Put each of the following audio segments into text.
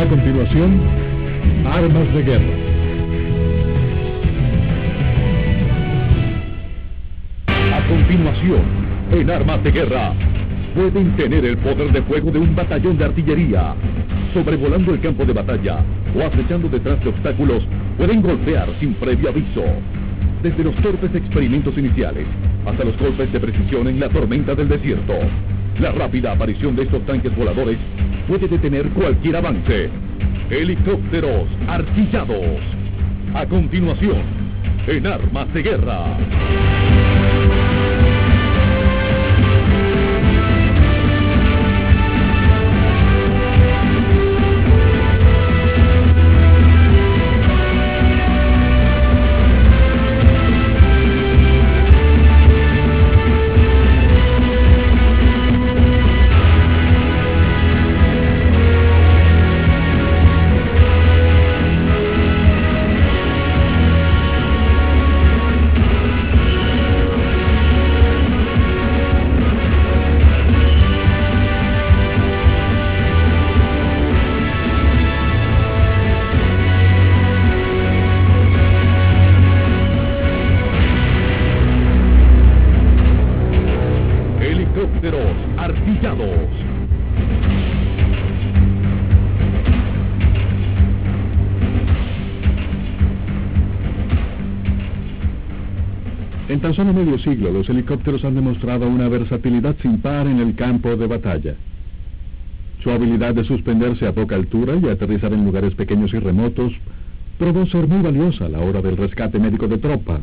A continuación, Armas de Guerra. A continuación, en Armas de Guerra, pueden tener el poder de fuego de un batallón de artillería. Sobrevolando el campo de batalla o acechando detrás de obstáculos, pueden golpear sin previo aviso. Desde los torpes experimentos iniciales hasta los golpes de precisión en la tormenta del desierto, la rápida aparición de estos tanques voladores puede detener cualquier avance. Helicópteros artillados. A continuación, en Armas de Guerra. Helicópteros artillados. En tan solo medio siglo, los helicópteros han demostrado una versatilidad sin par en el campo de batalla. Su habilidad de suspenderse a poca altura y aterrizar en lugares pequeños y remotos probó ser muy valiosa a la hora del rescate médico de tropas.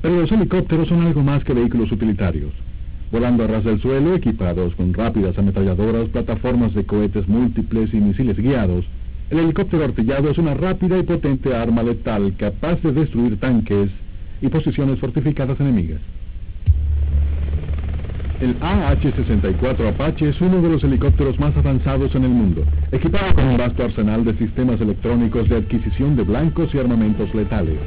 Pero los helicópteros son algo más que vehículos utilitarios. Volando a ras del suelo, equipados con rápidas ametralladoras, plataformas de cohetes múltiples y misiles guiados, el helicóptero artillado es una rápida y potente arma letal capaz de destruir tanques y posiciones fortificadas enemigas. El AH-64 Apache es uno de los helicópteros más avanzados en el mundo, equipado con un vasto arsenal de sistemas electrónicos de adquisición de blancos y armamentos letales.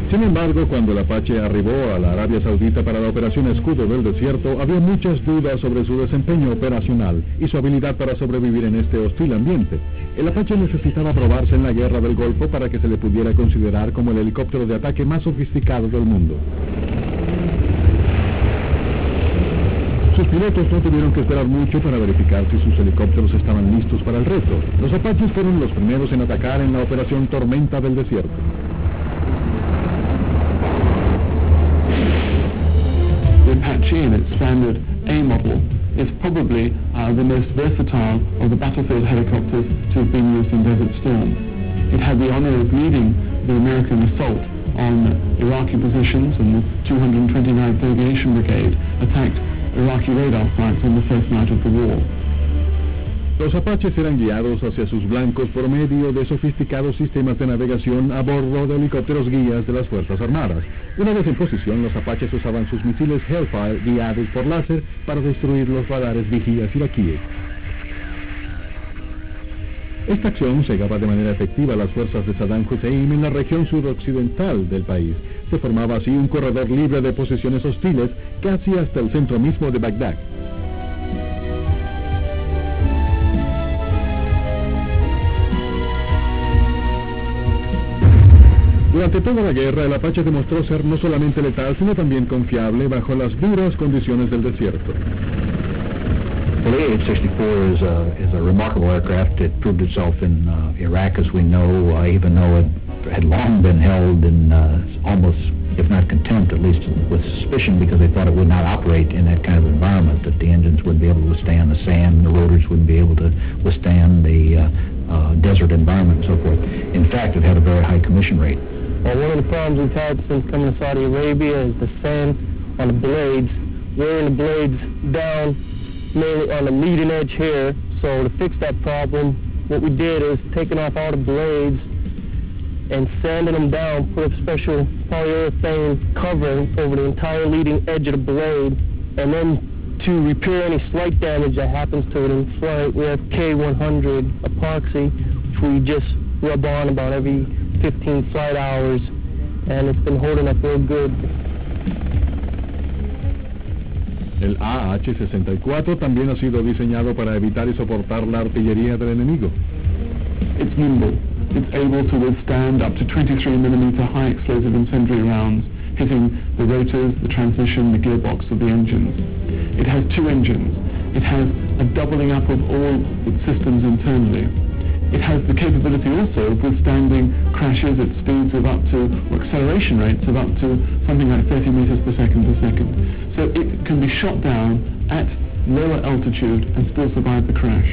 Sin embargo, cuando el Apache arribó a la Arabia Saudita para la operación Escudo del Desierto, había muchas dudas sobre su desempeño operacional y su habilidad para sobrevivir en este hostil ambiente. El Apache necesitaba probarse en la Guerra del Golfo para que se le pudiera considerar como el helicóptero de ataque más sofisticado del mundo. Sus pilotos no tuvieron que esperar mucho para verificar si sus helicópteros estaban listos para el reto. Los Apaches fueron los primeros en atacar en la operación Tormenta del Desierto. The Apache, in its standard A model, is probably the most versatile of the battlefield helicopters to have been used in Desert Storm. It had the honor of leading the American assault on Iraqi positions, and the 229th Aviation Brigade attacked Iraqi radar sites on the first night of the war. Los Apaches eran guiados hacia sus blancos por medio de sofisticados sistemas de navegación a bordo de helicópteros guías de las Fuerzas Armadas. Una vez en posición, los Apaches usaban sus misiles Hellfire guiados por láser para destruir los radares vigías iraquíes. Esta acción cegaba de manera efectiva a las fuerzas de Saddam Hussein en la región suroccidental del país. Se formaba así un corredor libre de posiciones hostiles casi hasta el centro mismo de Bagdad. Durante toda la guerra, el Apache demostró ser no solamente letal, sino también confiable bajo las duras condiciones del desierto. Well, the AH-64 is a remarkable aircraft. It proved itself in Iraq, as we know, even though it had long been held in almost, if not contempt, at least with suspicion, because they thought it would not operate in that kind of environment, that the engines wouldn't be able to withstand the sand, the rotors wouldn't be able to withstand the desert environment and so forth. In fact, it had a very high commission rate. Well, one of the problems we've had since coming to Saudi Arabia is the sand on the blades, wearing the blades down mainly on the leading edge here. So to fix that problem, what we did is taking off all the blades and sanding them down, put a special polyurethane covering over the entire leading edge of the blade, and then to repair any slight damage that happens to it in flight, we have K100 epoxy, which we just rub on about every 15 flight hours, and it's been holding up real good. El AH-64 también ha sido diseñado para evitar y soportar la artillería del enemigo. It's nimble. It's able to withstand up to 23mm high explosive incendiary rounds, hitting the rotors, the transmission, the gearbox of the engines. It has two engines. It has a doubling up of all its systems internally. It has the capability also of withstanding crashes at speeds of up to, or acceleration rates of up to something like 30 meters per second. So it can be shot down at lower altitude and still survive the crash.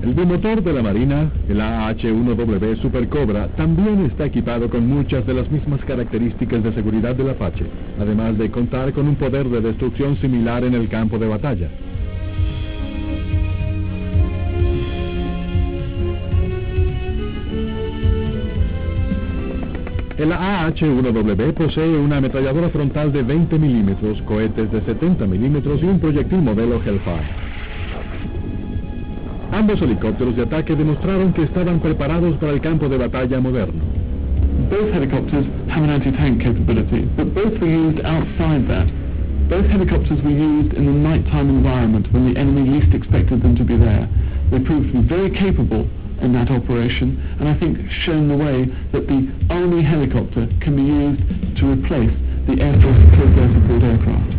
El bimotor de la Marina, el AH-1W Super Cobra, también está equipado con muchas de las mismas características de seguridad del Apache, además de contar con un poder de destrucción similar en el campo de batalla. El AH-1W posee una ametralladora frontal de 20 milímetros, cohetes de 70 milímetros y un proyectil modelo Hellfire. Ambos helicópteros de ataque demostraron que estaban preparados para el campo de batalla moderno. Both helicopters have an anti-tank capability, but both were used outside that. Both helicopters were used in the nighttime environment when the enemy least expected them to be there. They proved to be very capable in that operation, and I think shown the way that the Army helicopter can be used to replace the Air Force Coast Air Support aircraft.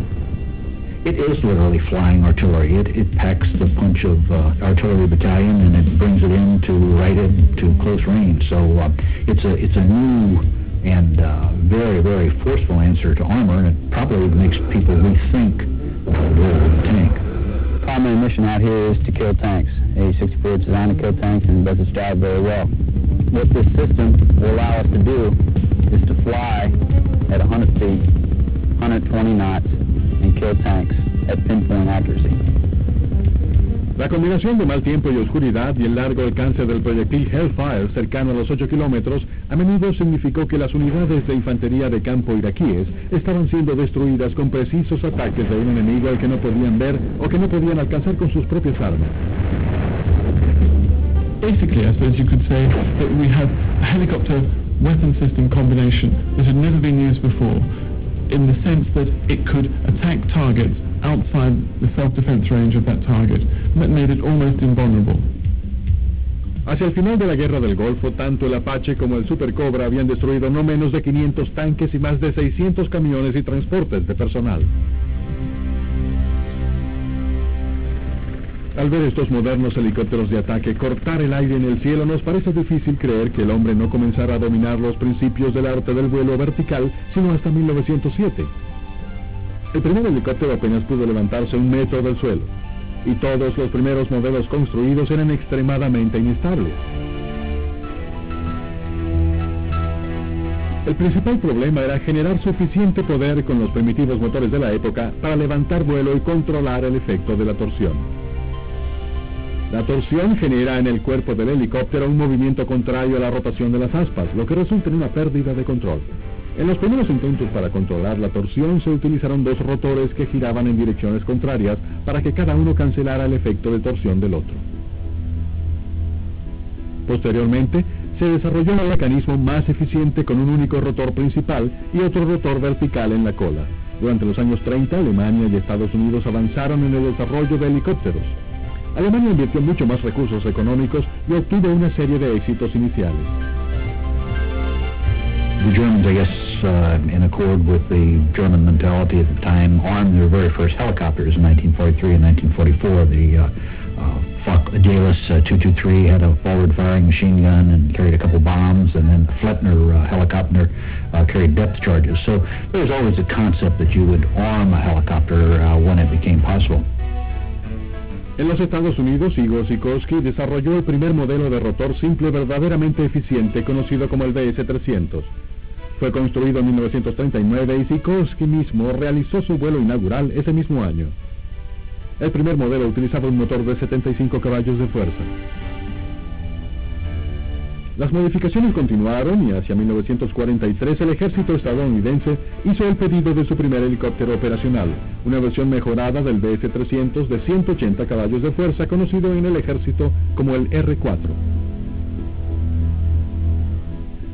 It is literally flying artillery. It packs the punch of artillery battalion, and it brings it into right into close range. So it's a new and very, very forceful answer to armor, and it probably makes people rethink the role of the tank. The primary mission out here is to kill tanks. AH-64 is designed to kill tanks and does its job very well. What this system will allow us to do is to fly at 100 feet, 120 knots, and kill tanks at pinpoint accuracy. La combinación de mal tiempo y oscuridad y el largo alcance del proyectil Hellfire cercano a los 8 kilómetros a menudo significó que las unidades de infantería de campo iraquíes estaban siendo destruidas con precisos ataques de un enemigo al que no podían ver o que no podían alcanzar con sus propias armas. Basically, I suppose you could say that we have a helicopter weapon system combination that had never been used before, in the sense that it could attack targets outside the self-defense range of that target, and that made it almost invulnerable. Hacia el final de la Guerra del Golfo, tanto el Apache como el Super Cobra habían destruido no menos de 500 tanques y más de 600 camiones y transportes de personal. Al ver estos modernos helicópteros de ataque cortar el aire en el cielo, nos parece difícil creer que el hombre no comenzara a dominar los principios del arte del vuelo vertical, sino hasta 1907. El primer helicóptero apenas pudo levantarse 1 metro del suelo, y todos los primeros modelos construidos eran extremadamente inestables. El principal problema era generar suficiente poder con los primitivos motores de la época para levantar vuelo y controlar el efecto de la torsión. La torsión genera en el cuerpo del helicóptero un movimiento contrario a la rotación de las aspas, lo que resulta en una pérdida de control. En los primeros intentos para controlar la torsión se utilizaron 2 rotores que giraban en direcciones contrarias para que cada uno cancelara el efecto de torsión del otro. Posteriormente, se desarrolló un mecanismo más eficiente con un único rotor principal y otro rotor vertical en la cola. Durante los años 30, Alemania y Estados Unidos avanzaron en el desarrollo de helicópteros. Alemania invirtió mucho más recursos económicos y obtuvo una serie de éxitos iniciales. The Germans, I guess, in accord with the German mentality at the time, armed their very first helicopters in 1943 and 1944. The Dalis 223 had a forward-firing machine gun and carried a couple bombs, and then the Flettner helicopter carried depth charges. So there was always a concept that you would arm a helicopter when it became possible. En los Estados Unidos, Igor Sikorsky desarrolló el primer modelo de rotor simple verdaderamente eficiente, conocido como el DS-300. Fue construido en 1939 y Sikorsky mismo realizó su vuelo inaugural ese mismo año. El primer modelo utilizaba un motor de 75 caballos de fuerza. Las modificaciones continuaron y hacia 1943 el ejército estadounidense hizo el pedido de su primer helicóptero operacional, una versión mejorada del DS-300 de 180 caballos de fuerza, conocido en el ejército como el R-4.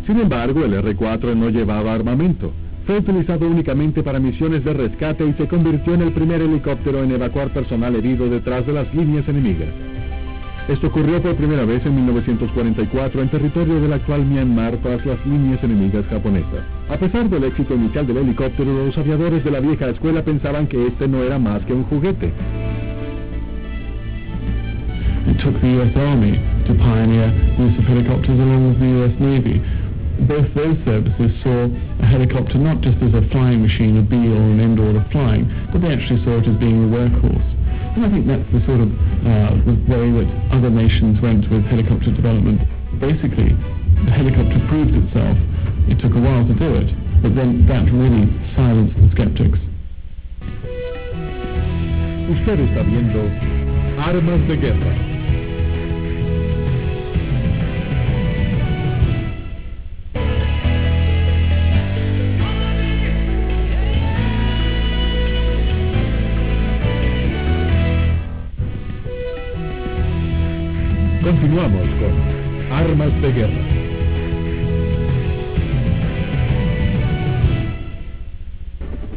Sin embargo, el R-4 no llevaba armamento. Fue utilizado únicamente para misiones de rescate y se convirtió en el primer helicóptero en evacuar personal herido detrás de las líneas enemigas. Esto ocurrió por primera vez en 1944 en territorio del actual Myanmar tras las líneas enemigas japonesas. A pesar del éxito inicial del helicóptero, los aviadores de la vieja escuela pensaban que este no era más que un juguete. It took the US Army to pioneer use of helicopters along with the US Navy. Both those services saw a helicopter not just as a flying machine, a be-all and end-all of flying, but they actually saw it as being a workhorse. And I think that's the sort of the way that other nations went with helicopter development. Basically, the helicopter proved itself. It took a while to do it, but then that really silenced the skeptics. Usted está viendo Armas de Guerra. Continuamos con Armas de Guerra.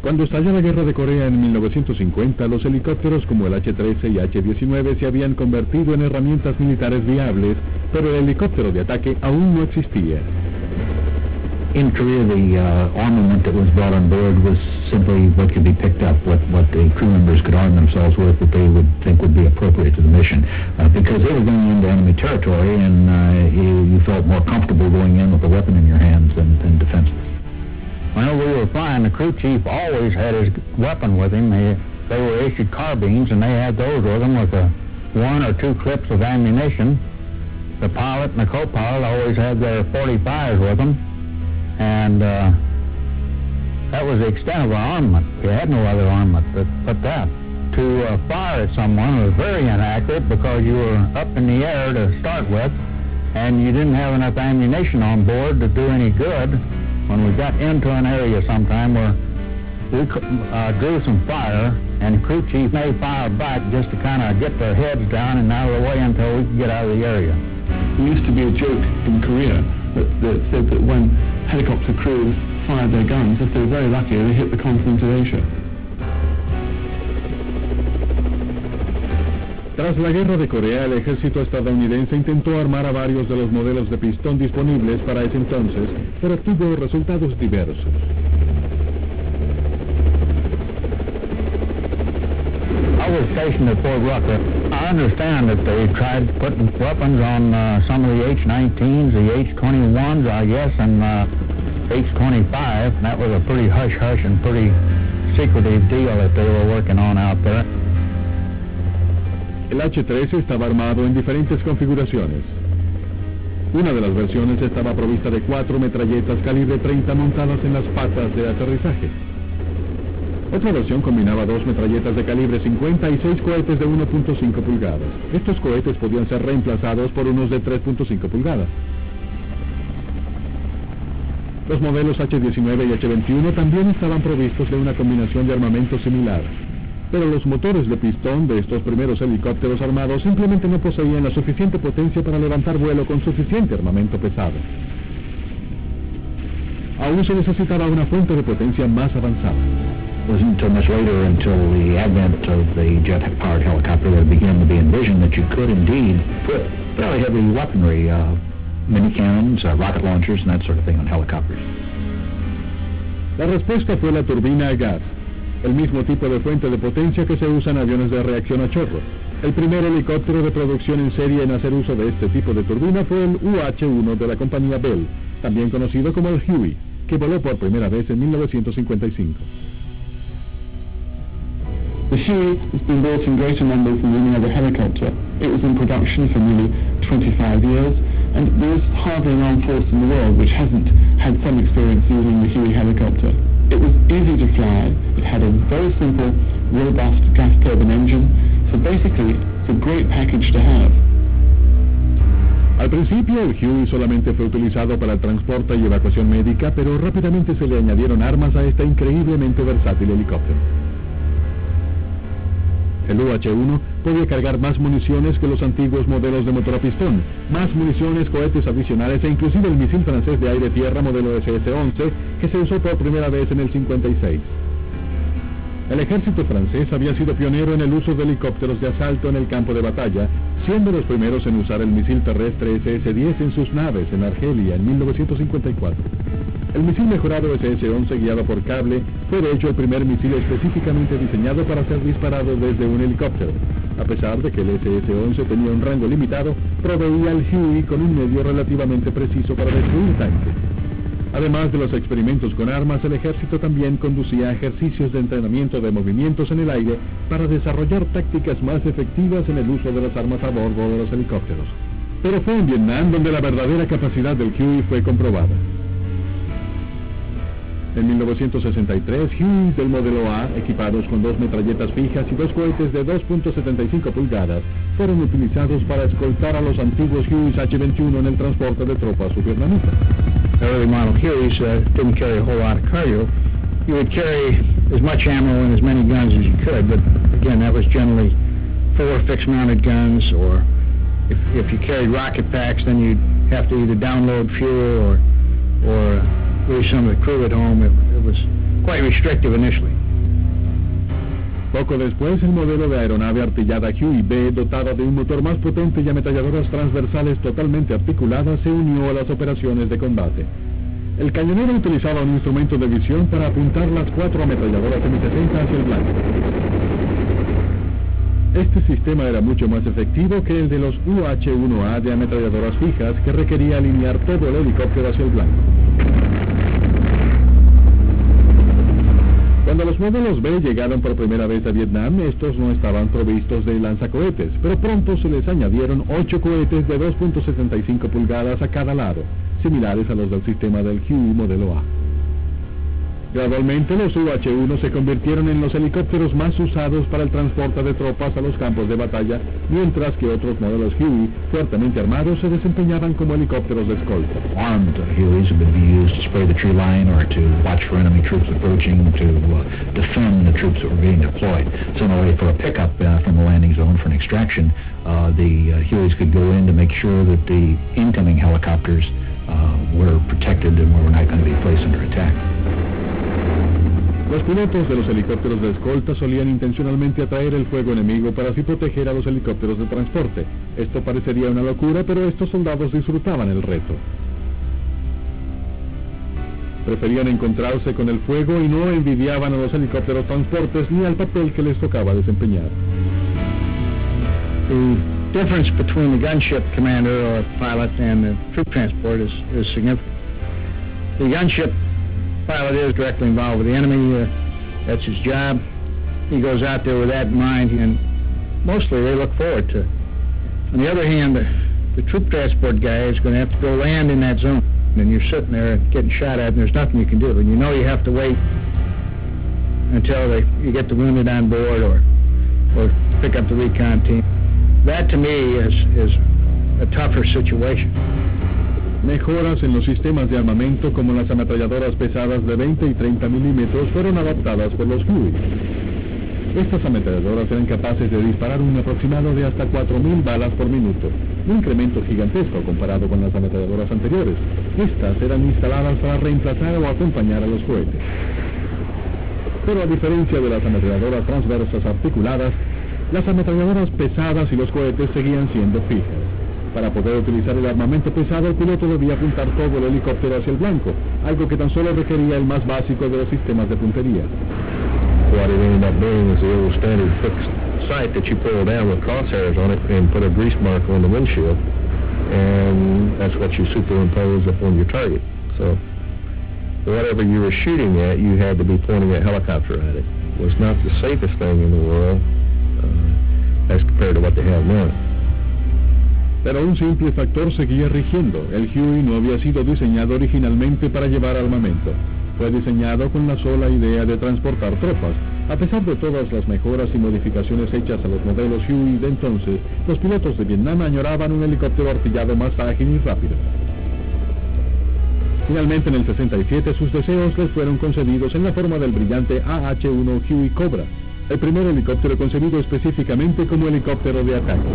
Cuando estalló la Guerra de Corea en 1950, los helicópteros como el H-13 y H-19 se habían convertido en herramientas militares viables, pero el helicóptero de ataque aún no existía. In Korea, the armament that was brought on board was simply what could be picked up, what the crew members could arm themselves with that they would think would be appropriate to the mission. Because they were going into enemy territory, and you felt more comfortable going in with a weapon in your hands than defenseless. Well, we were flying, the crew chief always had his weapon with him. They were issued carbines, and they had those with them with one or two clips of ammunition. The pilot and the co-pilot always had their 45s with them. And that was the extent of our armament. You had no other armament but that. To fire at someone was very inaccurate because you were up in the air to start with, and you didn't have enough ammunition on board to do any good. When we got into an area sometime where we drew some fire, and the crew chief may fire back just to kind of get their heads down and out of the way until we could get out of the area. There used to be a joke in Korea that said that when helicopter crews fired their guns, if they were very lucky, they hit the continent of Asia. Tras la Guerra de Corea, el ejército estadounidense intentó armar a varios de los modelos de pistón disponibles para ese entonces, pero tuvo resultados diversos. I was stationed at Fort Rucker. I understand that they tried putting weapons on some of the H-19s, the H-21s, I guess, and H-25. And that was a pretty hush-hush and pretty secretive deal that they were working on out there. El H-13 estaba armado en diferentes configuraciones. Una de las versiones estaba provista de 4 metralletas calibre 30 montadas en las patas de aterrizaje. Otra versión combinaba 2 metralletas de calibre 50 y 6 cohetes de 1.5 pulgadas. Estos cohetes podían ser reemplazados por unos de 3.5 pulgadas. Los modelos H-19 y H-21 también estaban provistos de una combinación de armamento similar. Pero los motores de pistón de estos primeros helicópteros armados simplemente no poseían la suficiente potencia para levantar vuelo con suficiente armamento pesado. Aún se necesitaba una fuente de potencia más avanzada. It wasn't until much later, until the advent of the jet-powered helicopter, that it began to be envisioned that you could indeed put fairly heavy weaponry, mini cannons, rocket launchers, and that sort of thing on helicopters. La respuesta fue la turbina a gas, el mismo tipo de fuente de potencia que se usa en aviones de reacción a chorro. El primer helicóptero de producción en serie en hacer uso de este tipo de turbina fue el UH-1 de la compañía Bell, también conocido como el Huey, que voló por primera vez en 1955. The Huey has been built in greater numbers than any other helicopter. It was in production for nearly 25 years, and there is hardly an armed force in the world which hasn't had some experience using the Huey helicopter. It was easy to fly. It had a very simple, robust gas turbine engine, so basically it's a great package to have. Al principio, el Huey solamente fue utilizado para el transporte y evacuación médica, pero rápidamente se le añadieron armas a este increíblemente versátil helicóptero. El UH-1 podía cargar más municiones que los antiguos modelos de motor a pistón, más municiones, cohetes adicionales e inclusive el misil francés de aire-tierra modelo SS-11 que se usó por primera vez en el 56. El ejército francés había sido pionero en el uso de helicópteros de asalto en el campo de batalla, siendo los primeros en usar el misil terrestre SS-10 en sus naves en Argelia en 1954. El misil mejorado SS-11 guiado por cable fue de hecho el primer misil específicamente diseñado para ser disparado desde un helicóptero. A pesar de que el SS-11 tenía un rango limitado, proveía al Huey con un medio relativamente preciso para destruir tanques. Además de los experimentos con armas, el ejército también conducía ejercicios de entrenamiento de movimientos en el aire para desarrollar tácticas más efectivas en el uso de las armas a bordo de los helicópteros. Pero fue en Vietnam donde la verdadera capacidad del Huey fue comprobada. En 1963, Hueys del modelo A, equipados con 2 metralletas fijas y 2 cohetes de 2.75 pulgadas, fueron utilizados para escoltar a los antiguos Hueys H-21 en el transporte de tropas subvietnamitas. Early model Hueys didn't carry a whole lot of cargo. You would carry as much ammo and as many guns as you could, but again, that was generally 4 fixed-mounted guns, or if you carried rocket packs, then you'd have to either download fuel or leave some of the crew at home. It was quite restrictive initially. Poco después, el modelo de aeronave artillada Huey-B, dotada de un motor más potente y ametralladoras transversales totalmente articuladas, se unió a las operaciones de combate. El cañonero utilizaba un instrumento de visión para apuntar las 4 ametralladoras M60 hacia el blanco. Este sistema era mucho más efectivo que el de los UH-1A de ametralladoras fijas, que requería alinear todo el helicóptero hacia el blanco. Cuando los modelos B llegaron por primera vez a Vietnam, estos no estaban provistos de lanzacohetes, pero pronto se les añadieron 8 cohetes de 2.75 pulgadas a cada lado, similares a los del sistema del Huey modelo A. Gradualmente, los UH-1 se convirtieron en los helicópteros más usados para el transporte de tropas a los campos de batalla, mientras que otros modelos Huey, fuertemente armados, se desempeñaban como helicópteros de escolta. Armed Hueys would be used to spray the tree line or to watch for enemy troops approaching, to defend the troops that were being deployed. Similarly, for a pickup from the landing zone for an extraction, the Hueys could go in to make sure that the incoming helicopters were protected and were not going to be placed under attack. Los pilotos de los helicópteros de escolta solían intencionalmente atraer el fuego enemigo para así proteger a los helicópteros de transporte. Esto parecería una locura, pero estos soldados disfrutaban el reto. Preferían encontrarse con el fuego y no envidiaban a los helicópteros transportes ni al papel que les tocaba desempeñar. The difference between the gunship commander or pilot and the troop transport is significant. The gunship pilot is directly involved with the enemy. That's his job. He goes out there with that in mind, and mostly they look forward to it. On the other hand, the troop transport guy is going to have to go land in that zone, and you're sitting there getting shot at, and there's nothing you can do. And you know you have to wait until you get the wounded on board or pick up the recon team. That, to me, is a tougher situation. Mejoras en los sistemas de armamento como las ametralladoras pesadas de 20 y 30 milímetros fueron adaptadas por los Huey. Estas ametralladoras eran capaces de disparar un aproximado de hasta 4.000 balas por minuto, un incremento gigantesco comparado con las ametralladoras anteriores. Estas eran instaladas para reemplazar o acompañar a los cohetes. Pero a diferencia de las ametralladoras transversas articuladas, las ametralladoras pesadas y los cohetes seguían siendo fijas. Para poder utilizar el armamento pesado, el piloto debía apuntar todo el helicóptero hacia el blanco, algo que tan solo requería el más básico de los sistemas de puntería. What it ended up doing was the old standard fixed sight that you pull down with crosshairs on it and put a grease mark on the windshield, and that's what you superimpose upon your target. So whatever you were shooting at, you had to be pointing a helicopter at it. It was not the safest thing in the world as compared to what they have now. Pero un simple factor seguía rigiendo. El Huey no había sido diseñado originalmente para llevar armamento. Fue diseñado con la sola idea de transportar tropas. A pesar de todas las mejoras y modificaciones hechas a los modelos Huey de entonces, los pilotos de Vietnam añoraban un helicóptero artillado más ágil y rápido. Finalmente, en el 67, sus deseos les fueron concedidos en la forma del brillante AH-1 Huey Cobra. el primer helicóptero concebido específicamente como helicóptero de ataque.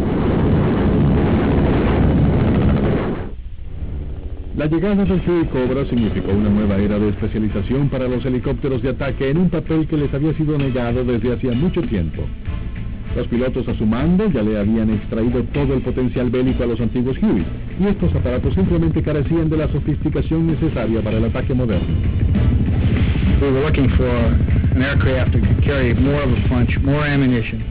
La llegada del Huey Cobra significó una nueva era de especialización para los helicópteros de ataque en un papel que les había sido negado desde hacía mucho tiempo. Los pilotos a su mando ya le habían extraído todo el potencial bélico a los antiguos Huey, y estos aparatos simplemente carecían de la sofisticación necesaria para el ataque moderno. We were looking for an aircraft that could carry more of a punch, more ammunition,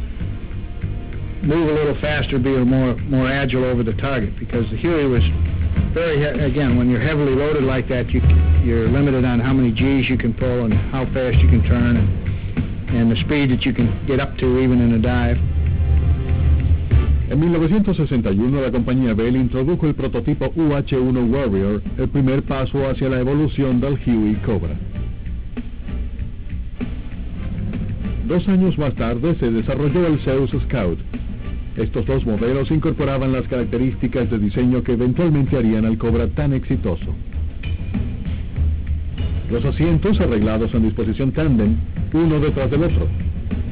move a little faster, be more agile over the target, because the Huey was again, when you're heavily loaded like that, you're limited on how many G's you can pull and how fast you can turn and the speed that you can get up to even in a dive. En 1961, la compañía Bell introdujo el prototipo UH-1 Warrior, el primer paso hacia la evolución del Huey Cobra. 2 años más tarde se desarrolló el Zeus Scout. Estos dos modelos incorporaban las características de diseño que eventualmente harían al Cobra tan exitoso. Los asientos arreglados en disposición tándem, uno detrás del otro,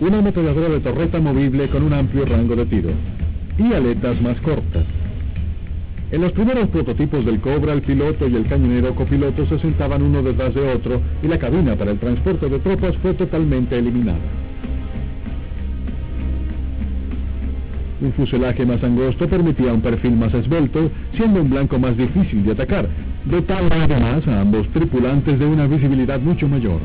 una ametralladora de torreta movible con un amplio rango de tiro, y aletas más cortas. En los primeros prototipos del Cobra, el piloto y el cañonero copiloto se sentaban uno detrás de otro y la cabina para el transporte de tropas fue totalmente eliminada. Un fuselaje más angosto permitía un perfil más esbelto, siendo un blanco más difícil de atacar, dotando además a ambos tripulantes de una visibilidad mucho mayor.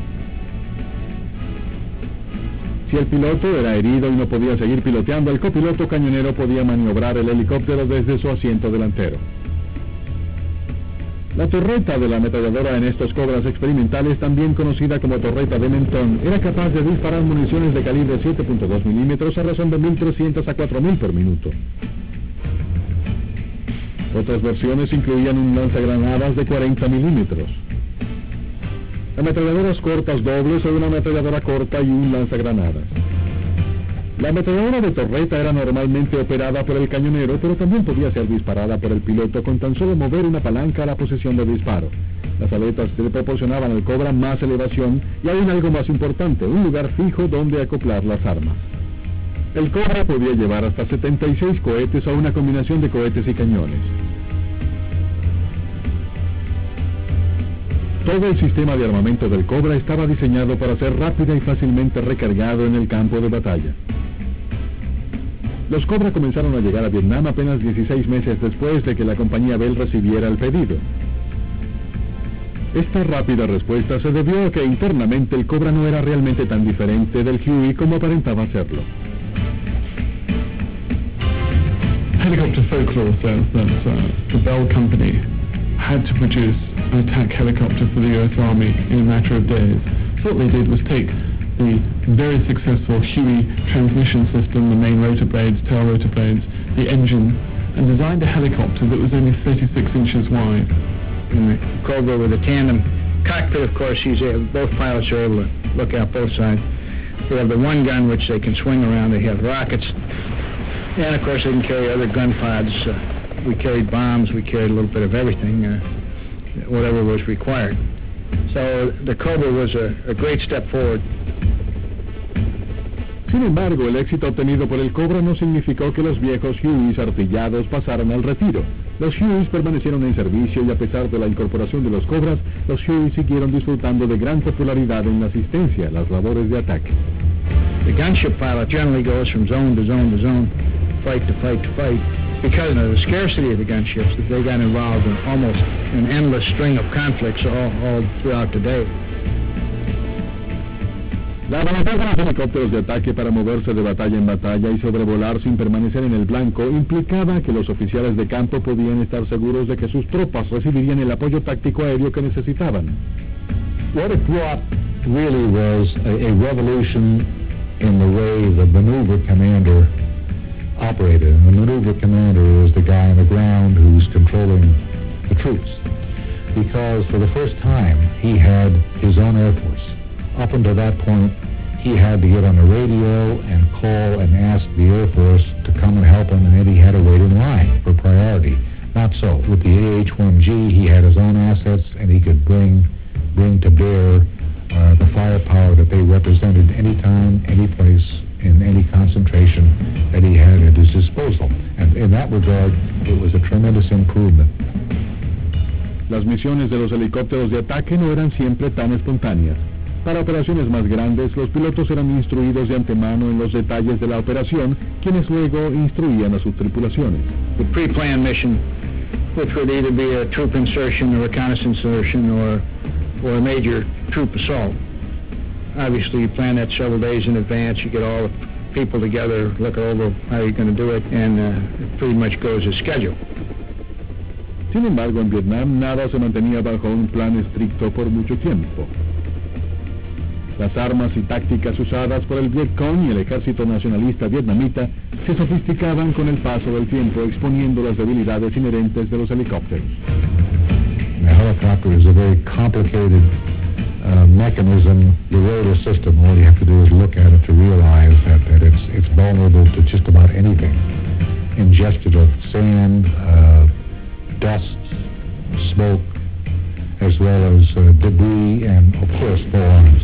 Si el piloto era herido y no podía seguir piloteando, el copiloto cañonero podía maniobrar el helicóptero desde su asiento delantero. La torreta de la ametralladora en estos Cobras experimentales, también conocida como torreta de mentón, era capaz de disparar municiones de calibre 7.2 milímetros a razón de 1.300 a 4.000 por minuto. Otras versiones incluían un lanzagranadas de 40 milímetros. Ametralladoras cortas dobles o una ametralladora corta y un lanzagranadas. La ametralladora de torreta era normalmente operada por el cañonero, pero también podía ser disparada por el piloto con tan solo mover una palanca a la posición de disparo. Las aletas le proporcionaban al Cobra más elevación y aún algo más importante, un lugar fijo donde acoplar las armas. El Cobra podía llevar hasta 76 cohetes o una combinación de cohetes y cañones. Todo el sistema de armamento del Cobra estaba diseñado para ser rápida y fácilmente recargado en el campo de batalla. Los Cobra comenzaron a llegar a Vietnam apenas 16 meses después de que la compañía Bell recibiera el pedido. Esta rápida respuesta se debió a que internamente el Cobra no era realmente tan diferente del Huey como aparentaba serlo. Helicopter folklore says that the Bell Company had to produce an attack helicopter for the US Army in a matter of days. So what they did was take the very successful Huey transmission system, the main rotor blades, tail rotor blades, the engine, and designed a helicopter that was only 36 inches wide. In the Cobra with a tandem cockpit, of course, both pilots are able to look out both sides. They have the one gun which they can swing around. They have rockets, and of course they can carry other gun pods. We carried bombs. We carried a little bit of everything, whatever was required. So the Cobra was a great step forward. Sin embargo, el éxito obtenido por el Cobra no significó que los viejos Hueys artillados pasaran al retiro. Los Hueys permanecieron en servicio y a pesar de la incorporación de los Cobras, los Hueys siguieron disfrutando de gran popularidad en la asistencia a las labores de ataque. The gunship pilot generally goes from zone to zone to zone, fight to fight to fight. Because of the scarcity of the gunships, they got involved in almost an endless string of conflicts all throughout the day. La habilidad de los helicópteros de ataque para moverse de batalla en batalla y sobrevolar sin permanecer en el blanco implicaba que los oficiales de campo podían estar seguros de que sus tropas recibirían el apoyo táctico aéreo que necesitaban. What it brought really was a revolution in the way the maneuver commander operated. And the maneuver commander is the guy on the ground who's controlling the troops. Because for the first time, he had his own Air Force. Up until that point, he had to get on the radio and call and ask the Air Force to come and help him, and then he had to wait in line for priority. Not so. With the AH-1G, he had his own assets, and he could bring to bear the firepower that they represented anytime, any place, in any concentration that he had at his disposal. And in that regard, it was a tremendous improvement. Las misiones de los helicópteros de ataque no eran siempre tan espontáneas. Para operaciones más grandes, los pilotos eran instruidos de antemano en los detalles de la operación, quienes luego instruían a sus tripulaciones. The pre-planned mission, which would either be a troop insertion, a reconnaissance insertion, or a major troop assault. Obviously, you plan that several days in advance. You get all the people together, look over how you're going to do it, and it pretty much goes as scheduled. Sin embargo, en Vietnam nada se mantenía bajo un plan estricto por mucho tiempo. Las armas y tácticas usadas por el Vietcong y el ejército nacionalista vietnamita se sofisticaban con el paso del tiempo, exponiendo las debilidades inherentes de los helicópteros. The helicopter is a very complicated mechanism, the rotor system. All you have to do is look at it to realize that it's vulnerable to just about anything. Ingested of sand, dust, smoke, as well as debris and, of course, forearms.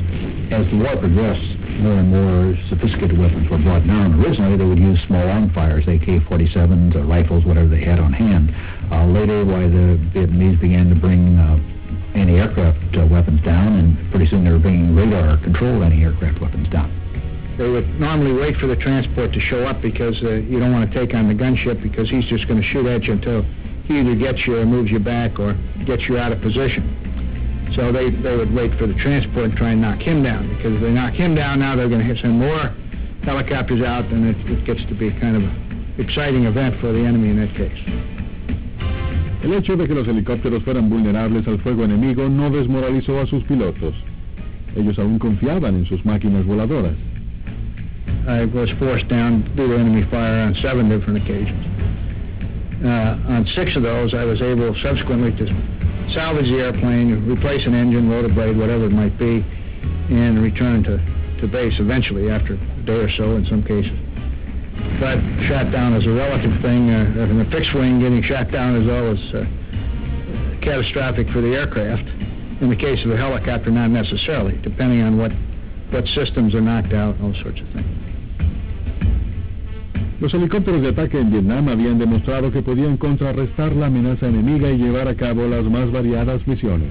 As the war progressed, more and more sophisticated weapons were brought down. Originally, they would use small arm fires, AK-47s or rifles, whatever they had on hand. Later, why the Vietnamese began to bring anti-aircraft weapons down, and pretty soon they were bringing radar-controlled anti-aircraft weapons down. They would normally wait for the transport to show up because you don't want to take on the gunship because he's just going to shoot at you until he either gets you or moves you back or gets you out of position. So they would wait for the transport and try and knock him down, because if they knock him down, now they're going to send more helicopters out, and it gets to be kind of an exciting event for the enemy in that case. El hecho de que los helicópteros fueran vulnerables al fuego enemigo no desmoralizó a sus pilotos. Ellos aún confiaban en sus máquinas voladoras. I was forced down due to enemy fire on 7 different occasions. On 6 of those, I was able subsequently to salvage the airplane, replace an engine, rotor blade, whatever it might be, and return to base eventually after a day or so in some cases. But shot down is a relative thing. In a fixed wing, getting shot down is always catastrophic for the aircraft. In the case of a helicopter, not necessarily, depending on what systems are knocked out, all sorts of things. Los helicópteros de ataque en Vietnam habían demostrado que podían contrarrestar la amenaza enemiga y llevar a cabo las más variadas misiones.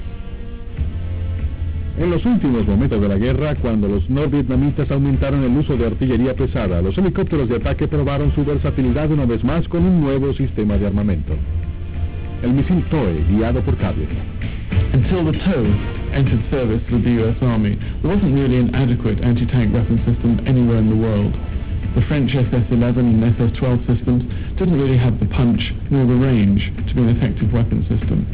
En los últimos momentos de la guerra, cuando los norvietnamitas aumentaron el uso de artillería pesada, los helicópteros de ataque probaron su versatilidad una vez más con un nuevo sistema de armamento. El misil TOE, guiado por cable. Until the TOE entered service with the US Army, there wasn't really an adequate anti-tank weapon system anywhere in the world. The French SS-11 and SS-12 systems didn't really have the punch nor the range to be an effective weapon system.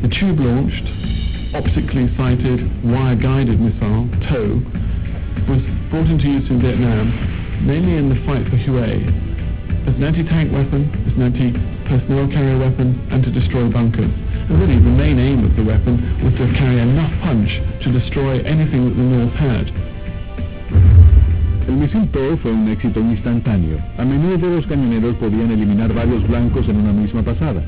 The tube-launched, optically sighted, wire-guided missile, TOE, was brought into use in Vietnam, mainly in the fight for Hue, as an anti-tank weapon, as an anti-personnel carrier weapon, and to destroy bunkers. And really, the main aim of the weapon was to carry enough punch to destroy anything that the North had. El misil TOE fue un éxito instantáneo. A menudo los cañoneros podían eliminar varios blancos en una misma pasada.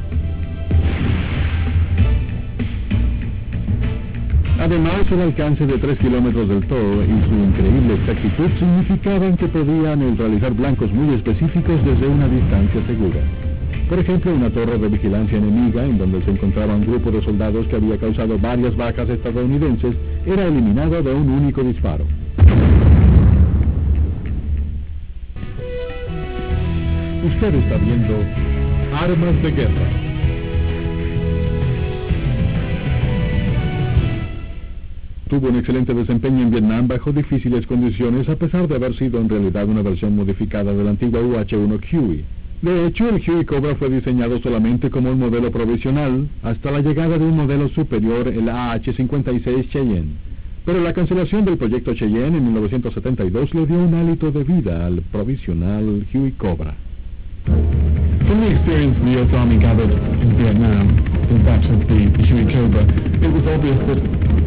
Además, el alcance de 3 kilómetros del TOE y su increíble exactitud significaban que podía neutralizar blancos muy específicos desde una distancia segura. Por ejemplo, una torre de vigilancia enemiga, en donde se encontraba un grupo de soldados que había causado varias bajas estadounidenses, era eliminado de un único disparo. Usted está viendo Armas de Guerra. Tuvo un excelente desempeño en Vietnam bajo difíciles condiciones, a pesar de haber sido en realidad una versión modificada de la antigua UH-1 Huey. De hecho, el Huey Cobra fue diseñado solamente como un modelo provisional, hasta la llegada de un modelo superior, el AH-56 Cheyenne. Pero la cancelación del proyecto Cheyenne en 1972 le dio un hálito de vida al provisional Huey Cobra. From the experience the US Army gathered in Vietnam, in that of the Huey Cobra, it was obvious that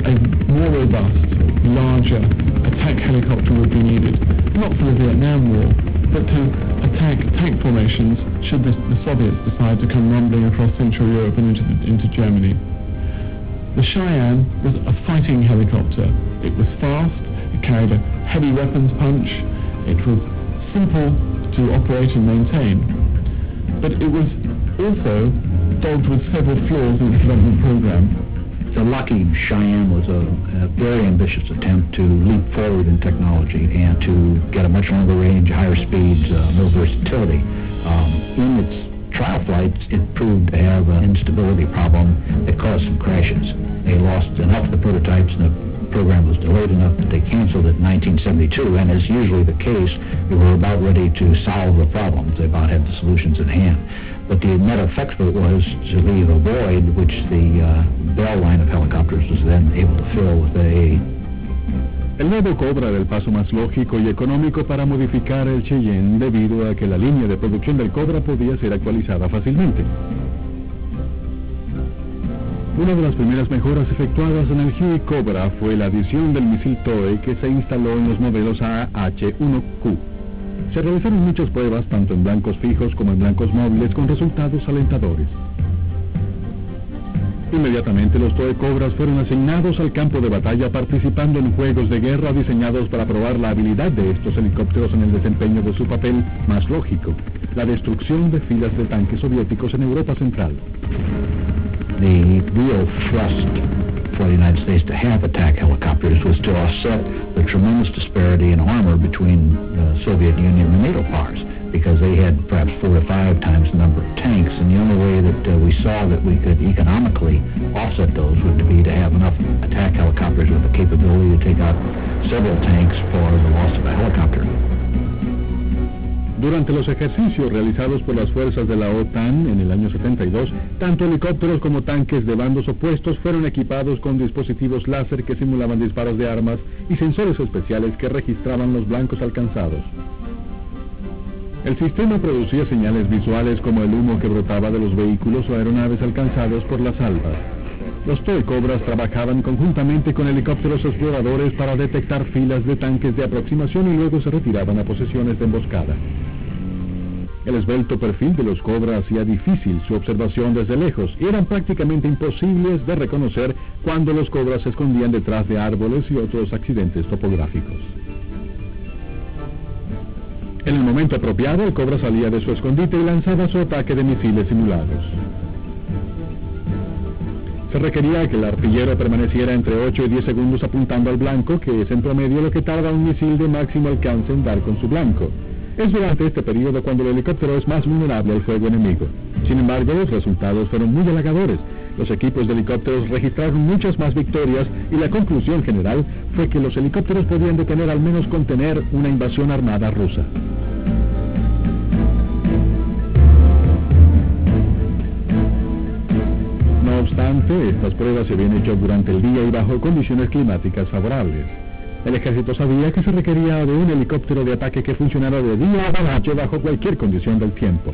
a more robust, larger attack helicopter would be needed, not for the Vietnam War, but to attack tank formations should the Soviets decide to come rumbling across Central Europe and into Germany. The Huey Cobra was the first of its kind, and it was the first of its kind that was designed to attack tank formations. The Soviets decided to come rumbling across Central Europe and into Germany. The Huey Cobra was the first of its kind that was designed to attack tank formations. The Soviets decided to come rumbling across Central Europe and into Germany. The Cheyenne was a fighting helicopter. It was fast, it carried a heavy weapons punch, it was simple to operate and maintain, but it was also dogged with several flaws in its development program. The Lockheed Cheyenne was a very ambitious attempt to leap forward in technology and to get a much longer range, higher speeds, more versatility. In its trial flights, it proved to have an instability problem that caused some crashes. They lost enough of the prototypes and the program was delayed enough that they canceled it in 1972, and as usually the case, they were about ready to solve the problems. They about had the solutions at hand. But the net effect of it was to leave a void which the Bell line of helicopters was then able to fill with the El nuevo Cobra era el paso más lógico y económico para modificar el Cheyenne debido a que la línea de producción del Cobra podía ser actualizada fácilmente. Una de las primeras mejoras efectuadas en el Huey Cobra fue la adición del misil TOE que se instaló en los modelos AH-1Q. Se realizaron muchas pruebas tanto en blancos fijos como en blancos móviles con resultados alentadores. Inmediatamente los TOE Cobras fueron asignados al campo de batalla participando en juegos de guerra diseñados para probar la habilidad de estos helicópteros en el desempeño de su papel más lógico, la destrucción de filas de tanques soviéticos en Europa Central. The real thrust for the United States to have attack helicopters was to offset the tremendous disparity in armor between the Soviet Union and the NATO powers, because they had perhaps 4 to 5 times the number of tanks, and the only way that we saw that we could economically offset those would be to have enough attack helicopters with the capability to take out several tanks for the loss of a helicopter. Durante los ejercicios realizados por las fuerzas de la OTAN en el año 72, tanto helicópteros como tanques de bandos opuestos fueron equipados con dispositivos láser que simulaban disparos de armas y sensores especiales que registraban los blancos alcanzados. El sistema producía señales visuales como el humo que brotaba de los vehículos o aeronaves alcanzados por las albas. Los TOE Cobras trabajaban conjuntamente con helicópteros exploradores para detectar filas de tanques de aproximación y luego se retiraban a posiciones de emboscada. El esbelto perfil de los Cobra hacía difícil su observación desde lejos y eran prácticamente imposibles de reconocer cuando los Cobras se escondían detrás de árboles y otros accidentes topográficos. En el momento apropiado, el Cobra salía de su escondite y lanzaba su ataque de misiles simulados. Se requería que el artillero permaneciera entre 8 y 10 segundos apuntando al blanco, que es en promedio lo que tarda un misil de máximo alcance en dar con su blanco. Es durante este periodo cuando el helicóptero es más vulnerable al fuego enemigo. Sin embargo, los resultados fueron muy halagadores. Los equipos de helicópteros registraron muchas más victorias y la conclusión general fue que los helicópteros podían detener, al menos contener, una invasión armada rusa. No obstante, estas pruebas se habían hecho durante el día y bajo condiciones climáticas favorables. El ejército sabía que se requería de un helicóptero de ataque que funcionara de día a la noche bajo cualquier condición del tiempo.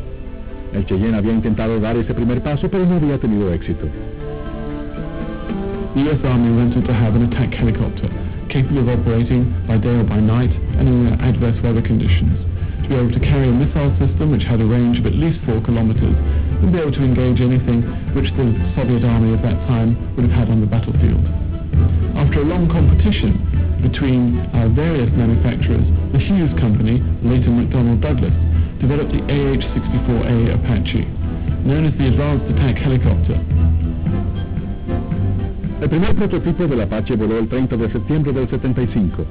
El Cheyenne había intentado dar ese primer paso, pero no había tenido éxito. The U.S. Army wanted to have an attack helicopter capable of operating by day or by night and in adverse weather conditions, to be able to carry a missile system which had a range of at least 4 kilometers and be able to engage anything which the Soviet Army of that time would have had on the battlefield. After a long competition between various manufacturers, the Hughes Company, later McDonnell Douglas, developed the AH-64A Apache, known as the Advanced Attack Helicopter. El primer prototipo del Apache voló el 30 de septiembre del 75.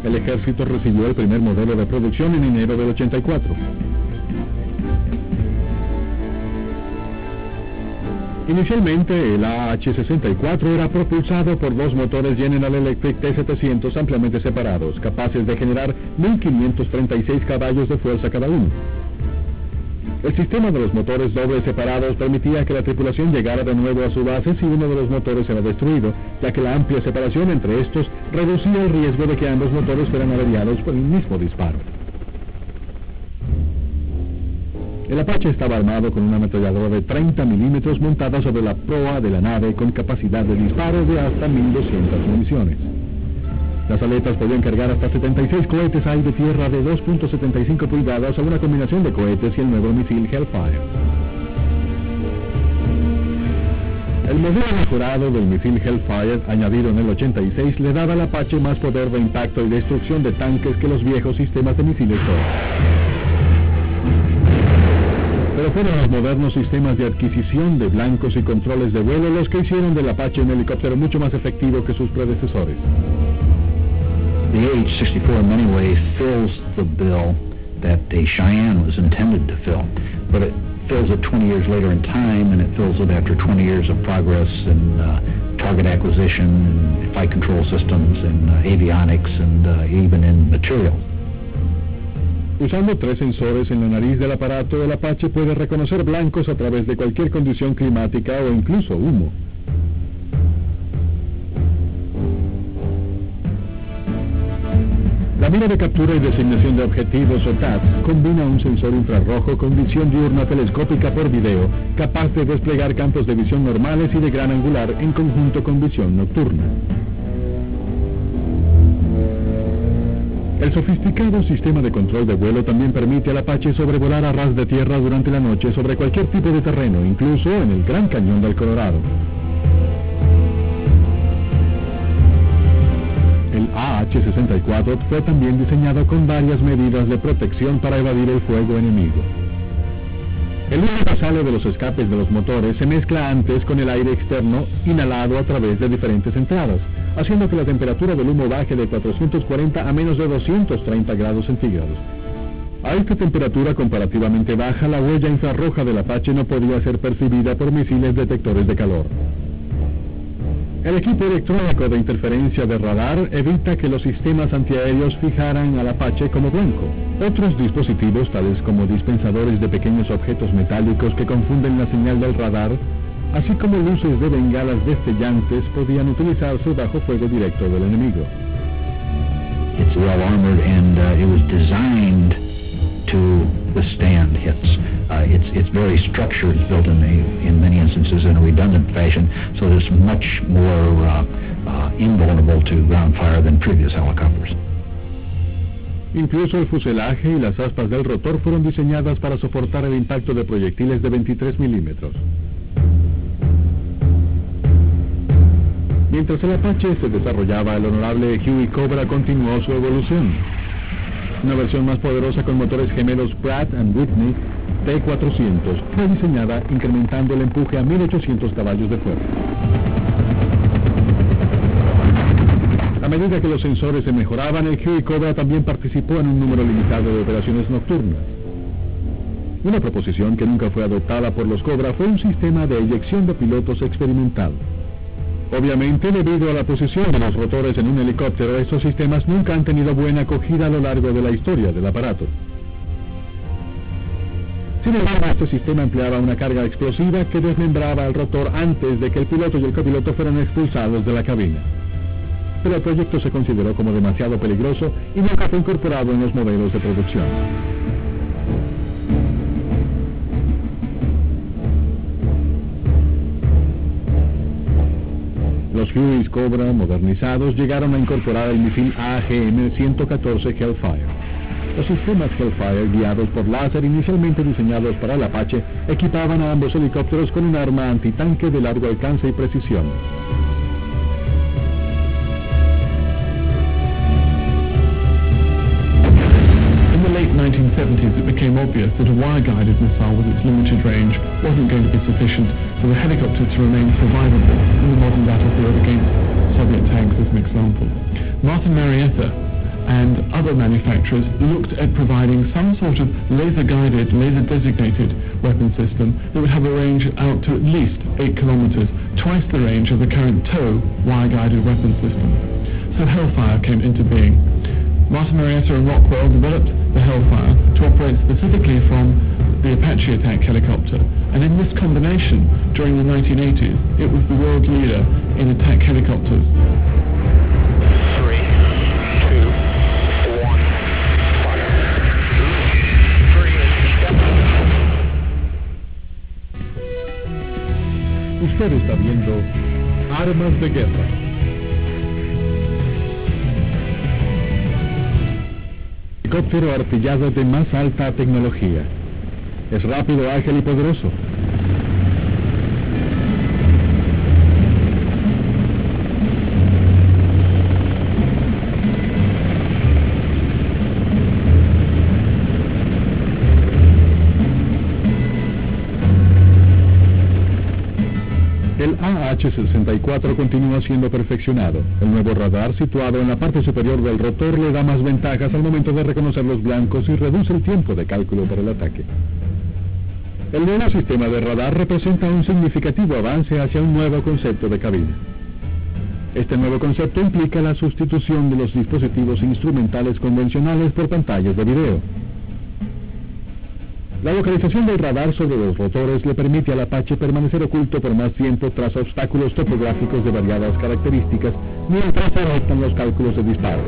El ejército recibió el primer modelo de producción en enero del 84. Inicialmente, el AH-64 era propulsado por 2 motores General Electric T-700 ampliamente separados, capaces de generar 1.536 caballos de fuerza cada uno. El sistema de los motores dobles separados permitía que la tripulación llegara de nuevo a su base si uno de los motores era destruido, ya que la amplia separación entre estos reducía el riesgo de que ambos motores fueran averiados por el mismo disparo. El Apache estaba armado con una ametralladora de 30 milímetros montada sobre la proa de la nave con capacidad de disparo de hasta 1.200 municiones. Las aletas podían cargar hasta 76 cohetes aire-tierra de 2.75 pulgadas o una combinación de cohetes y el nuevo misil Hellfire. El modelo mejorado del misil Hellfire, añadido en el 86, le daba al Apache más poder de impacto y destrucción de tanques que los viejos sistemas de misiles Thor. Pero fueron los modernos sistemas de adquisición de blancos y controles de vuelo los que hicieron del Apache un helicóptero mucho más efectivo que sus predecesores. The AH-64 in many ways fills the bill that the Cheyenne was intended to fill, but it fills it 20 years later in time, and it fills it after 20 years of progress in target acquisition, and flight control systems, and avionics, and even in material. Usando 3 sensores en la nariz del aparato, el Apache puede reconocer blancos a través de cualquier condición climática o incluso humo. La mira de captura y designación de objetivos o TAP combina un sensor infrarrojo con visión diurna telescópica por video, capaz de desplegar campos de visión normales y de gran angular en conjunto con visión nocturna. El sofisticado sistema de control de vuelo también permite al Apache sobrevolar a ras de tierra durante la noche sobre cualquier tipo de terreno, incluso en el Gran Cañón del Colorado. El AH-64 fue también diseñado con varias medidas de protección para evadir el fuego enemigo. El humo que sale de los escapes de los motores se mezcla antes con el aire externo inhalado a través de diferentes entradas, haciendo que la temperatura del humo baje de 440 a menos de 230 grados centígrados. A esta temperatura comparativamente baja, la huella infrarroja del Apache no podía ser percibida por misiles detectores de calor. El equipo electrónico de interferencia de radar evita que los sistemas antiaéreos fijaran al Apache como blanco. Otros dispositivos, tales como dispensadores de pequeños objetos metálicos que confunden la señal del radar, así como luces de bengalas destellantes, podían utilizarse bajo fuego directo del enemigo. It's well armored and it was designed to withstand hits. It's very structured. It's built in many instances in a redundant fashion, so it's much more invulnerable to ground fire than previous helicopters. Incluso el fuselaje y las aspas del rotor fueron diseñadas para soportar el impacto de proyectiles de 23 milímetros. Mientras el Apache se desarrollaba, el honorable Huey Cobra continuó su evolución. Una versión más poderosa con motores gemelos Pratt & Whitney T400 fue diseñada incrementando el empuje a 1800 caballos de fuerza. A medida que los sensores se mejoraban, el Huey Cobra también participó en un número limitado de operaciones nocturnas. Una proposición que nunca fue adoptada por los Cobra fue un sistema de eyección de pilotos experimental. Obviamente, debido a la posición de los rotores en un helicóptero, estos sistemas nunca han tenido buena acogida a lo largo de la historia del aparato. Sin embargo, este sistema empleaba una carga explosiva que desmembraba el rotor antes de que el piloto y el copiloto fueran expulsados de la cabina. Pero el proyecto se consideró como demasiado peligroso y nunca fue incorporado en los modelos de producción. Los Hueys Cobra modernizados llegaron a incorporar el misil AGM-114 Hellfire. Los sistemas Hellfire, guiados por láser inicialmente diseñados para el Apache, equipaban a ambos helicópteros con un arma antitanque de largo alcance y precisión. In the late 1970s, it became obvious that a wire-guided missile with its limited range wasn't going to be sufficient for the helicopter to remain survivable in the modern battlefield against Soviet tanks, as an example. Martin Marietta and other manufacturers looked at providing some sort of laser-guided, laser-designated weapon system that would have a range out to at least 8 kilometers, twice the range of the current TOW wire-guided weapon system. So Hellfire came into being. Martin Marietta and Rockwell developed the Hellfire to operate specifically from the Apache attack helicopter, and in this combination, during the 1980s, it was the world leader in attack helicopters. 3, 2, 1, fire. Usted está viendo Armas de Guerra. Helicóptero artillado de más alta tecnología. Es rápido, ágil y poderoso. Apache 64 continúa siendo perfeccionado. El nuevo radar situado en la parte superior del rotor le da más ventajas al momento de reconocer los blancos y reduce el tiempo de cálculo para el ataque. El nuevo sistema de radar representa un significativo avance hacia un nuevo concepto de cabina. Este nuevo concepto implica la sustitución de los dispositivos instrumentales convencionales por pantallas de video. La localización del radar sobre los rotores le permite al Apache permanecer oculto por más tiempo tras obstáculos topográficos de variadas características mientras se realizan los cálculos de disparo.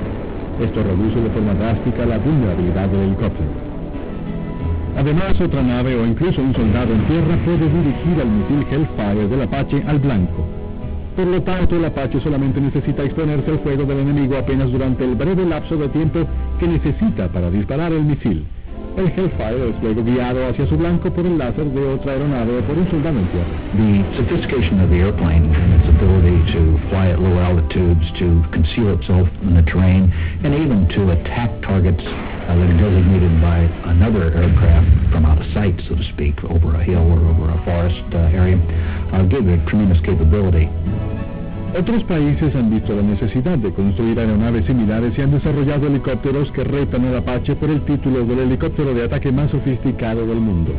Esto reduce de forma drástica la vulnerabilidad del helicóptero. Además, otra nave o incluso un soldado en tierra puede dirigir el misil Hellfire del Apache al blanco. Por lo tanto, el Apache solamente necesita exponerse al fuego del enemigo apenas durante el breve lapso de tiempo que necesita para disparar el misil. El Hellfire es luego guiado hacia su blanco por el láser de otra aeronave o por un soldado en tierra. The sophistication of the airplane and its ability to fly at low altitudes, to conceal itself in the terrain, and even to attack targets that are designated by another aircraft from out of sight, so to speak, over a hill or over a forest area, give it tremendous capability. Otros países han visto la necesidad de construir aeronaves similares y han desarrollado helicópteros que retan al Apache por el título del helicóptero de ataque más sofisticado del mundo.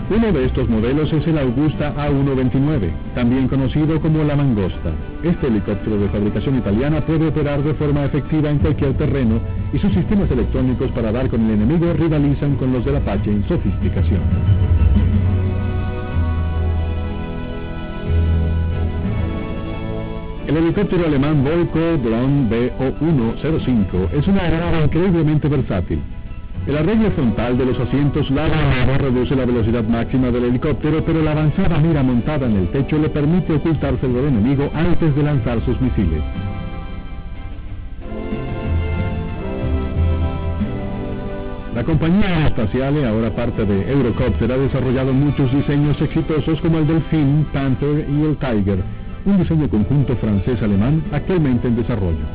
Uno de estos modelos es el Augusta A129, también conocido como la Mangosta. Este helicóptero de fabricación italiana puede operar de forma efectiva en cualquier terreno y sus sistemas electrónicos para dar con el enemigo rivalizan con los del Apache en sofisticación. El helicóptero alemán Volko Glon BO-105 es una aeronave increíblemente versátil. El arreglo frontal de los asientos lado a lado reduce la velocidad máxima del helicóptero, pero la avanzada mira montada en el techo le permite ocultarse del enemigo antes de lanzar sus misiles. La compañía aeroespacial, ahora parte de Eurocopter, ha desarrollado muchos diseños exitosos como el Delfín, Panther y el Tiger, un diseño conjunto francés-alemán actualmente en desarrollo.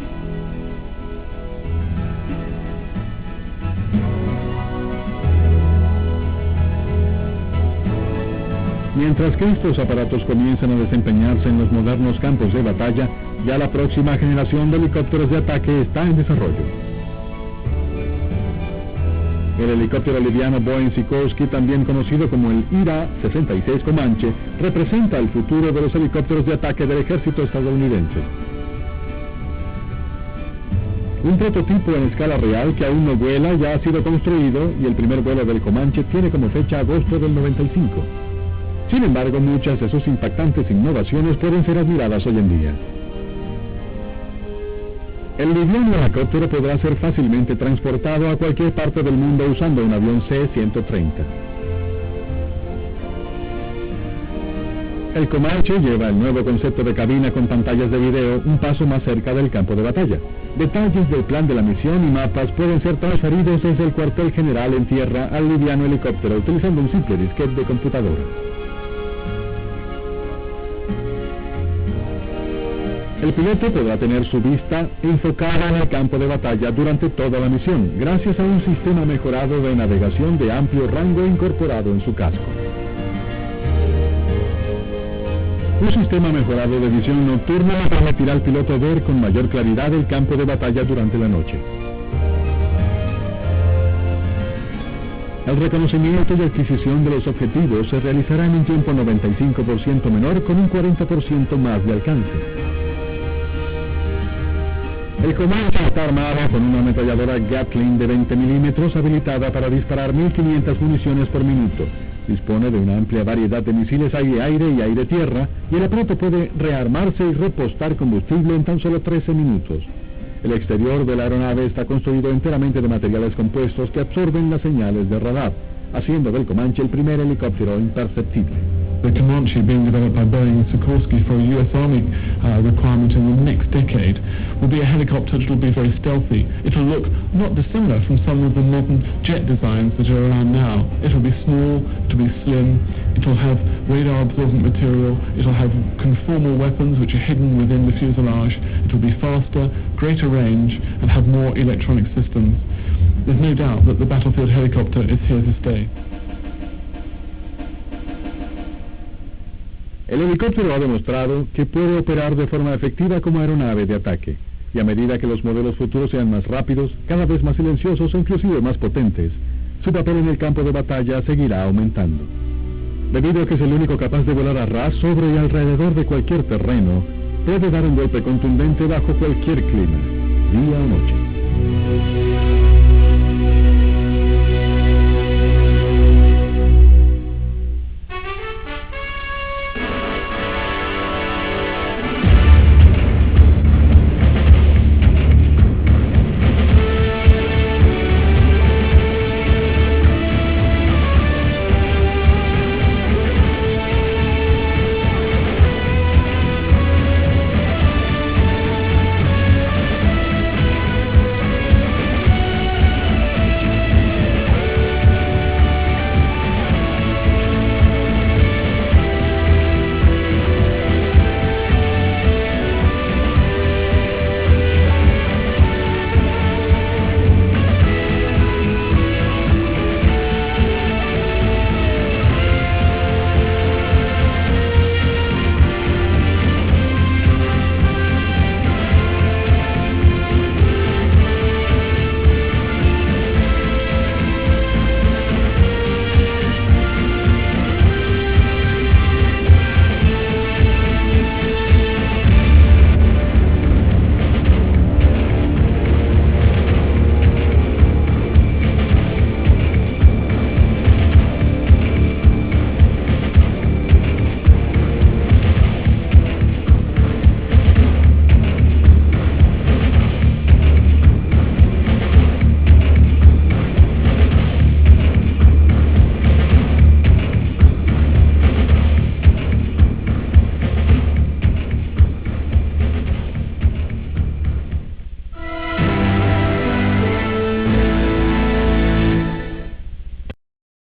Mientras que estos aparatos comienzan a desempeñarse en los modernos campos de batalla, ya la próxima generación de helicópteros de ataque está en desarrollo. El helicóptero liviano Boeing Sikorsky, también conocido como el IRA-66 Comanche, representa el futuro de los helicópteros de ataque del ejército estadounidense. Un prototipo en escala real que aún no vuela ya ha sido construido y el primer vuelo del Comanche tiene como fecha agosto del 95. Sin embargo, muchas de sus impactantes innovaciones pueden ser admiradas hoy en día. El liviano helicóptero podrá ser fácilmente transportado a cualquier parte del mundo usando un avión C-130. El Comanche lleva el nuevo concepto de cabina con pantallas de video un paso más cerca del campo de batalla. Detalles del plan de la misión y mapas pueden ser transferidos desde el cuartel general en tierra al liviano helicóptero utilizando un simple disquete de computadora. El piloto podrá tener su vista enfocada en el campo de batalla durante toda la misión, gracias a un sistema mejorado de navegación de amplio rango incorporado en su casco. Un sistema mejorado de visión nocturna permitirá al piloto ver con mayor claridad el campo de batalla durante la noche. El reconocimiento y adquisición de los objetivos se realizará en un tiempo 95% menor con un 40% más de alcance. El Comanche está armado con una ametralladora Gatling de 20 milímetros habilitada para disparar 1.500 municiones por minuto. Dispone de una amplia variedad de misiles aire-aire y aire-tierra y el aparato puede rearmarse y repostar combustible en tan solo 13 minutos. El exterior de la aeronave está construido enteramente de materiales compuestos que absorben las señales de radar, haciendo del Comanche el primer helicóptero imperceptible. The Comanche, being developed by Boeing and Sikorsky for a U.S. Army requirement in the next decade, will be a helicopter that will be very stealthy. It will look not dissimilar from some of the modern jet designs that are around now. It will be small, it will be slim, it will have radar-absorbent material, it will have conformal weapons which are hidden within the fuselage, it will be faster, greater range, and have more electronic systems. There's no doubt that the battlefield helicopter is here to stay. El helicóptero ha demostrado que puede operar de forma efectiva como aeronave de ataque, y a medida que los modelos futuros sean más rápidos, cada vez más silenciosos o inclusive más potentes, su papel en el campo de batalla seguirá aumentando. Debido a que es el único capaz de volar a ras, sobre y alrededor de cualquier terreno, puede dar un golpe contundente bajo cualquier clima, día o noche.